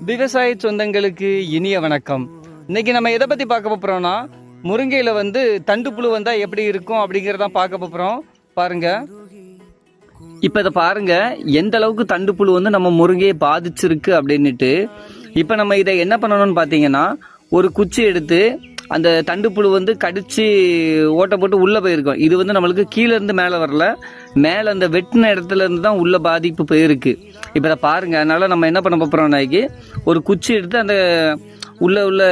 விவசாய சொந்தங்களுக்கு இனிய வணக்கம். இன்னைக்கு நம்ம எதை பற்றி பார்க்க போகிறோம்னா, முருங்கையில் தண்டு புழு வந்தால் எப்படி இருக்கும் அப்படிங்கிறத பார்க்க போகிறோம். பாருங்க, இப்போ இதை பாருங்க எந்த அளவுக்கு தண்டு புழு நம்ம முருங்கையை பாதிச்சிருக்கு அப்படின்னுட்டு. இப்போ நம்ம இதை என்ன பண்ணணும்னு பார்த்தீங்கன்னா, ஒரு குச்சி எடுத்து அந்த தண்டு புழு கடிச்சு ஓட்ட போட்டு உள்ளே போயிருக்கோம். இது நம்மளுக்கு கீழே இருந்து மேலே வரல, மேலே அந்த வெட்டின இடத்துல இருந்து தான் உள்ள பாதிப்பு போயிருக்கு. இப்போ இதை பாருங்க, அதனால நம்ம என்ன பண்ண போகிறோம்னாக்கி, ஒரு குச்சி எடுத்து அந்த உள்ள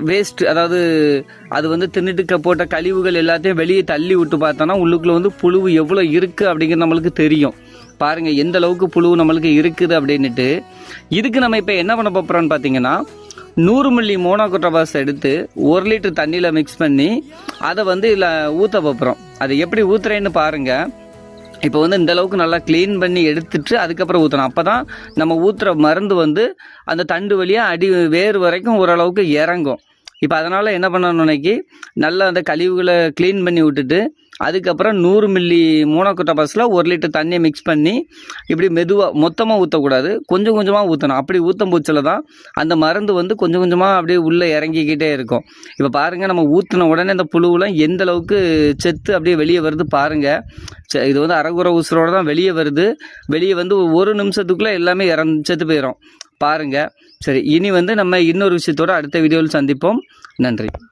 வேஸ்ட், அதாவது அது தின்னுட்டு போட்ட கழிவுகள் எல்லாத்தையும் வெளியே தள்ளி விட்டு பார்த்தோன்னா உள்ளுக்குள்ள புழு எவ்வளோ இருக்குது அப்படிங்கிறது நம்மளுக்கு தெரியும். பாருங்க எந்த அளவுக்கு புழு நம்மளுக்கு இருக்குது அப்படின்னுட்டு. இதுக்கு நம்ம இப்போ என்ன பண்ண போகிறோம்னு பார்த்தீங்கன்னா, 100 மில்லி மோனோகுரோட்டோபாஸ் எடுத்து 1 லிட்டர் தண்ணியில் மிக்ஸ் பண்ணி அதை இதில் ஊற்ற போகிறோம். அதை எப்படி ஊற்றுறேன்னு பாருங்கள். இப்போ இந்த அளவுக்கு நல்லா க்ளீன் பண்ணி எடுத்துட்டு அதுக்கப்புறம் ஊற்றணும். அப்போ தான் நம்ம ஊற்றுற மருந்து அந்த தண்டு வழியாக வேறு வரைக்கும் ஓரளவுக்கு இறங்கும். இப்போ அதனால் என்ன பண்ணணும்னாக்கி, நல்லா அந்த கழிவுகளை க்ளீன் பண்ணி விட்டுட்டு அதுக்கப்புறம் 100 மில்லி மோனோகுரோட்டோபாஸில் 1 லிட்டர் தண்ணியை மிக்ஸ் பண்ணி இப்படி மெதுவாக மொத்தமாக ஊற்றக்கூடாது, கொஞ்சம் கொஞ்சமாக ஊற்றணும். அப்படி ஊற்றும் பூச்சில் தான் அந்த மருந்து கொஞ்சம் கொஞ்சமாக அப்படியே உள்ளே இறங்கிக்கிட்டே இருக்கும். இப்போ பாருங்கள், நம்ம ஊற்றின உடனே அந்த புழுவெலாம் எந்த அளவுக்கு செத்து அப்படியே வெளியே வருது பாருங்கள். இது அரைகுறை உசுரோடு தான் வெளியே வருது. வெளியே 1 நிமிஷத்துக்குள்ளே எல்லாமே செத்து போயிடும் பாருங்கள். சரி, இனி நம்ம இன்னொரு விஷயத்தோடு அடுத்த வீடியோவில் சந்திப்போம். நன்றி.